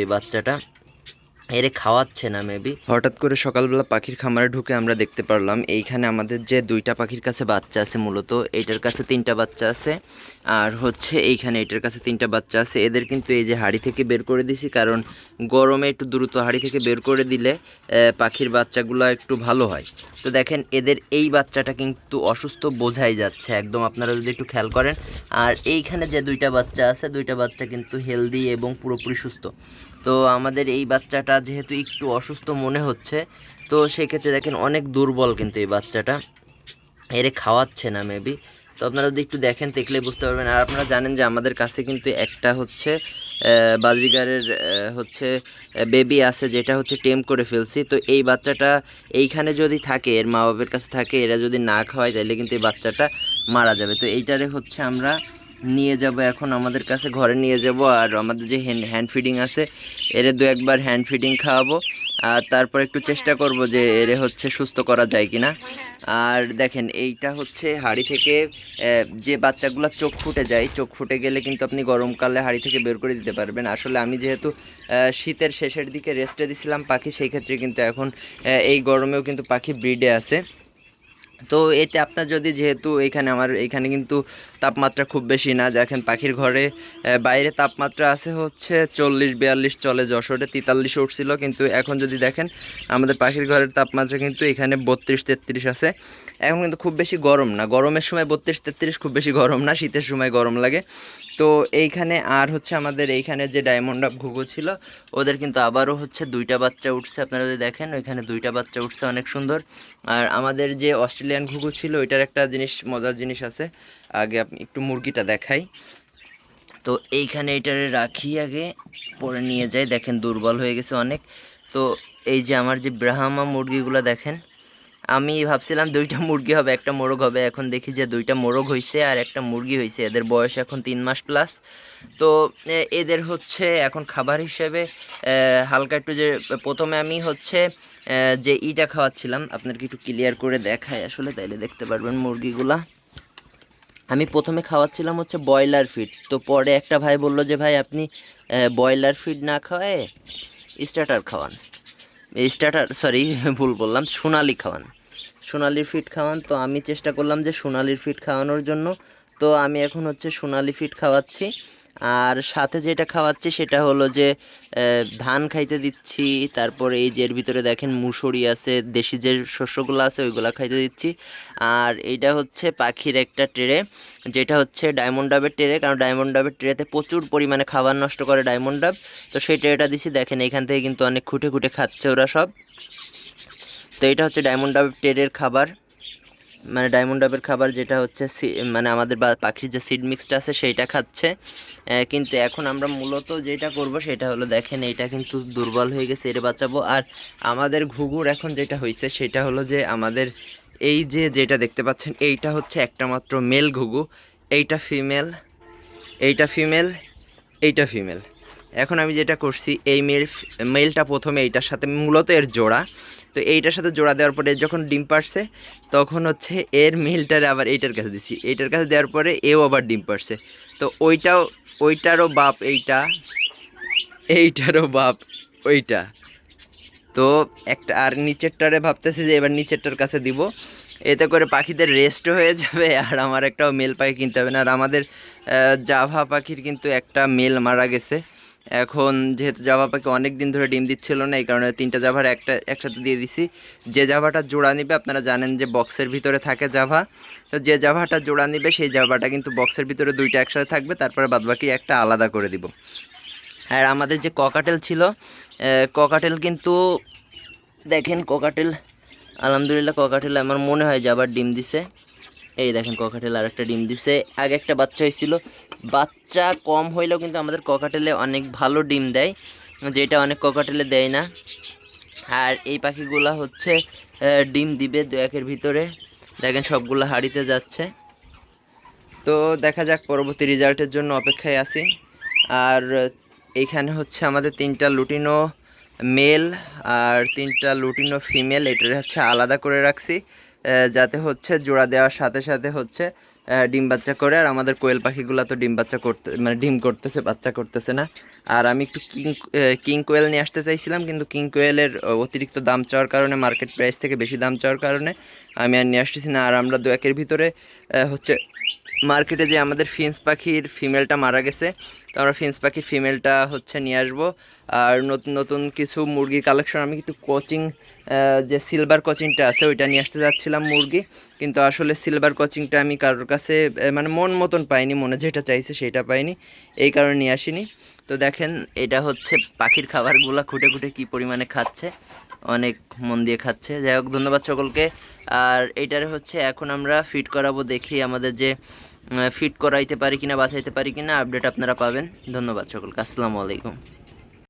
এই বাচ্চাটা এরে খাওয়াচ্ছে না মেবি। হঠাৎ করে সকালবেলা পাখির খামারে ঢুকে আমরা দেখতে পারলাম এইখানে আমাদের যে দুইটা পাখির কাছে বাচ্চা আছে, মূলত এইটার কাছে তিনটা বাচ্চা আছে আর হচ্ছে এইখানে এটার কাছে তিনটা বাচ্চা আছে। এদের কিন্তু এই যে হাড়ি থেকে বের করে দিছি, কারণ গরমে একটু দ্রুত হাড়ি থেকে বের করে দিলে পাখির বাচ্চাগুলো একটু ভালো হয়। তো দেখেন এদের এই বাচ্চাটা কিন্তু অসুস্থ বোঝাই যাচ্ছে একদম, আপনারা যদি একটু খেয়াল করেন। আর এইখানে যে দুইটা বাচ্চা আছে, দুইটা বাচ্চা কিন্তু হেলদি এবং পুরোপুরি সুস্থ। তো আমাদের এই বাচ্চাটা যেহেতু একটু অসুস্থ মনে হচ্ছে, তো সেক্ষেত্রে দেখেন অনেক দুর্বল কিন্তু এই বাচ্চাটা, এরে খাওয়াচ্ছে না মেবি। তো আপনারা যদি একটু দেখেন দেখলে বুঝতে পারবেন। আর আপনারা জানেন যে আমাদের কাছে কিন্তু একটা হচ্ছে বাজিগারের হচ্ছে বেবি আছে, যেটা হচ্ছে টেম করে ফেলছি। তো এই বাচ্চাটা এইখানে যদি থাকে, এর মা বাবার কাছে থাকে, এরা যদি না খাওয়ায় তাহলে কিন্তু এই বাচ্চাটা মারা যাবে। তো এইটারে হচ্ছে আমরা নিয়ে যাব এখন আমাদের কাছে, ঘরে নিয়ে যাব। আর আমাদের যে হ্যান্ড ফিডিং আছে, এরে দু একবার হ্যান্ড ফিডিং খাওয়াবো, আর তারপর একটু চেষ্টা করব যে এরে হচ্ছে সুস্থ করা যায় কিনা। আর দেখেন এইটা হচ্ছে হাঁড়ি থেকে যে বাচ্চাগুলো চোখ ফুটে যায়, চোখ ফুটে গেলে কিন্তু আপনি গরমকালে হাঁড়ি থেকে বের করে দিতে পারবেন। আসলে আমি যেহেতু শীতের শেষের দিকে রেস্টে দিছিলাম পাখি, সেই ক্ষেত্রে কিন্তু এখন এই গরমেও কিন্তু পাখি ব্রিডে আছে। তো এতে আপনার যদি, যেহেতু আমার এখানে কিন্তু তাপমাত্রা খুব বেশি না, দেখেন পাখির ঘরে বাইরে তাপমাত্রা আছে হচ্ছে 40-42 চলে, যশোরে 43 উঠছিল, কিন্তু এখন যদি দেখেন আমাদের পাখির ঘরের তাপমাত্রা কিন্তু এখানে 32-33 আছে। এখন কিন্তু খুব বেশি গরম না, গরমের সময় 32-33 খুব বেশি গরম না, শীতের সময় গরম লাগে। তো এইখানে আর হচ্ছে আমাদের এইখানে যে ডায়মন্ড আপ ঘুঘু ছিল, ওদের কিন্তু আবারও হচ্ছে দুইটা বাচ্চা উঠছে। আপনারা যদি দেখেন ওইখানে দুইটা বাচ্চা উঠছে, অনেক সুন্দর। আর আমাদের যে অস্ট্রেলিয়ান ঘুঘু ছিল, ওইটার একটা জিনিস, মজার জিনিস আছে। আগে আপনি একটু মুরগিটা দেখাই। তো এইখানে এটারে রাখি আগে, পরে নিয়ে যাই। দেখেন দুর্বল হয়ে গেছে অনেক। তো এই যে আমার যে ব্রাহ্মা মুরগিগুলো দেখেন, আমি ভাবছিলাম দুইটা মুরগি হবে একটা মোরগ হবে, এখন দেখি যে দুইটা মোরগ হয়েছে আর একটা মুরগি হয়েছে। এদের বয়স এখন 3 মাস প্লাস। তো এদের হচ্ছে এখন খাবার হিসেবে হালকা একটু, যে প্রথমে আমি হচ্ছে যে ইটা খাওয়াচ্ছিলাম, আপনাকে একটু ক্লিয়ার করে দেখায় আসলে, তাইলে দেখতে পারবেন মুরগিগুলা। আমি প্রথমে খাওয়াচ্ছিলাম হচ্ছে ব্রয়লার ফিড। তো পরে একটা ভাই বলল যে ভাই আপনি ব্রয়লার ফিড না খাওয়ায় স্টার্টার খাওয়ান, স্টার্টার সরি ভুল বললাম, সোনালি খাওয়ান, সোনালির ফিড খাওয়ান। তো আমি চেষ্টা করলাম যে সোনালির ফিড খাওয়ানোর জন্য। তো আমি এখন হচ্ছে সোনালি ফিড খাওয়াচ্ছি, আর সাথে যেটা খাওয়াচ্ছি সেটা হলো যে ধান খাইতে দিচ্ছি। তারপরে এই যে এর ভিতরে দেখেন মুসুরি আছে, দেশি যে শস্যগুলো আছে ওইগুলো খাইতে দিচ্ছি। আর এইটা হচ্ছে পাখির একটা ট্রে, যেটা হচ্ছে ডায়মন্ড ডাবের ট্রে, কারণ ডায়মন্ড ডাবের ট্রেতে প্রচুর পরিমাণে খাবার নষ্ট করে ডায়মন্ড ডাব। তো সেই ট্রেটা দিছি, দেখেন এখান থেকে কিন্তু অনেক খুঁটে খুঁটে খাচ্ছে ওরা সব। তো এটা হচ্ছে ডায়মন্ড ডাবের ট্রের খাবার, মানে ডায়মন্ড ডাবের খাবার, যেটা হচ্ছে মানে আমাদের পাখির যে সিড মিক্সটা আছে সেইটা খাচ্ছে। কিন্তু এখন আমরা মূলত যেটা করব সেটা হলো, দেখেন এইটা কিন্তু দুর্বল হয়ে গেছে, এর বাঁচাবো। আর আমাদের ঘুঘুর এখন যেটা হয়েছে সেটা হলো যে আমাদের এই যে যেটা দেখতে পাচ্ছেন, এইটা হচ্ছে একটা মাত্র মেল ঘুঘু, এইটা ফিমেল, এইটা ফিমেল, এইটা ফিমেল। এখন আমি যেটা করছি, এই মেলটা প্রথমে এইটার সাথে, মূলত এর জোড়া, তো এইটার সাথে জোড়া দেওয়ার পরে যখন ডিম পারছে, তখন হচ্ছে এর মেলটারে আবার এইটার কাছে দিচ্ছি, এইটার কাছে দেওয়ার পরে এও আবার ডিম পারছে। তো ওইটারও বাপ এইটা, এইটারও বাপ ওইটা। তো একটা আর নিচেরটারে ভাবতেছি যে এবার নিচেরটার কাছে দিব, এতে করে পাখিদের রেস্টও হয়ে যাবে আর আমার একটাও মেল পাখি কিনতে হবে না। আর আমাদের জাভা পাখির কিন্তু একটা মেল মারা গেছে। এখন যেহেতু জাভা পাখি অনেক দিন ধরে ডিম দিচ্ছিল না, এই কারণে তিনটা জাভার একসাথে দিয়ে দিছি। যে জাভাটা জোড়া নিবে, আপনারা জানেন যে বক্সের ভিতরে থাকে জাভা, তো যে জাভাটা জোড়া নিবে সেই জাভাটা কিন্তু বক্সের ভিতরে দুইটা একসাথে থাকবে, তারপরে বাদবাকি একটা আলাদা করে দিব। আর আমাদের যে ককাটেল ছিল, ককাটেল কিন্তু দেখেন, ককাটেল আলহামদুলিল্লাহ, ককাটেল আমার মনে হয় যে আবার ডিম দিছে। এই দেখেন ককাটেল আর একটা ডিম দিছে, আগে একটা বাচ্চা হয়েছিল। বাচ্চা কম হইলেও কিন্তু আমাদের ককাটেলে অনেক ভালো ডিম দেয়, যেটা অনেক ককাটেলে দেয় না। আর এই পাখিগুলা হচ্ছে ডিম দিবে 2-1-এর ভিতরে, দেখেন সবগুলো হাঁড়িতে যাচ্ছে। তো দেখা যাক, পরবর্তী রেজাল্টের জন্য অপেক্ষায় আছি। আর এইখানে হচ্ছে আমাদের 3টা লুটিনো মেল আর 3টা লুটিনো ফিমেল, এটার হচ্ছে আলাদা করে রাখছি, যাতে হচ্ছে জোড়া দেওয়ার সাথে সাথে হচ্ছে ডিম বাচ্চা করে, আর আমাদের কোয়েল পাখিগুলো তো ডিম বাচ্চা করতে মানে ডিম করতেছে, বাচ্চা করতেছে না। আর আমি একটু কিং কোয়েল নিয়ে আসতে চাইছিলাম, কিন্তু কিং কোয়েলের অতিরিক্ত দাম চাওয়ার কারণে, মার্কেট প্রাইস থেকে বেশি দাম চাওয়ার কারণে আমি আর নিয়ে আসতেছি না। আর আমরা 2-1 ভিতরে হচ্ছে মার্কেটে যে আমাদের ফিন্স পাখির ফিমেলটা মারা গেছে, তো আমরা ফিন্স পাখির ফিমেলটা হচ্ছে নিয়ে আসবো। আর নতুন নতুন কিছু মুরগির কালেকশন, আমি একটু কোচিং যে সিলভার কোচিংটা আছে ওইটা নিয়ে আসতে যাচ্ছিলাম মুরগি, কিন্তু আসলে সিলভার কোচিংটা আমি কারোর কাছে মানে মন মতন পাইনি, মনে যেটা চাইছে সেটা পাইনি, এই কারণে নিয়ে আসিনি। তো দেখেন এটা হচ্ছে পাখির খাবারগুলো খুঁটে খুঁটে কী পরিমাণে খাচ্ছে, অনেক মন দিয়ে খাচ্ছে। যাই হোক, ধন্যবাদ সকলকে। আর এইটারে হচ্ছে এখন আমরা ফিট করাবো, দেখি আমাদের যে ফিট করাইতে পারি কিনা, বাঁচাইতে পারি কিনা, আপডেট আপনারা পাবেন। ধন্যবাদ সকলকে, আসসালামু আলাইকুম।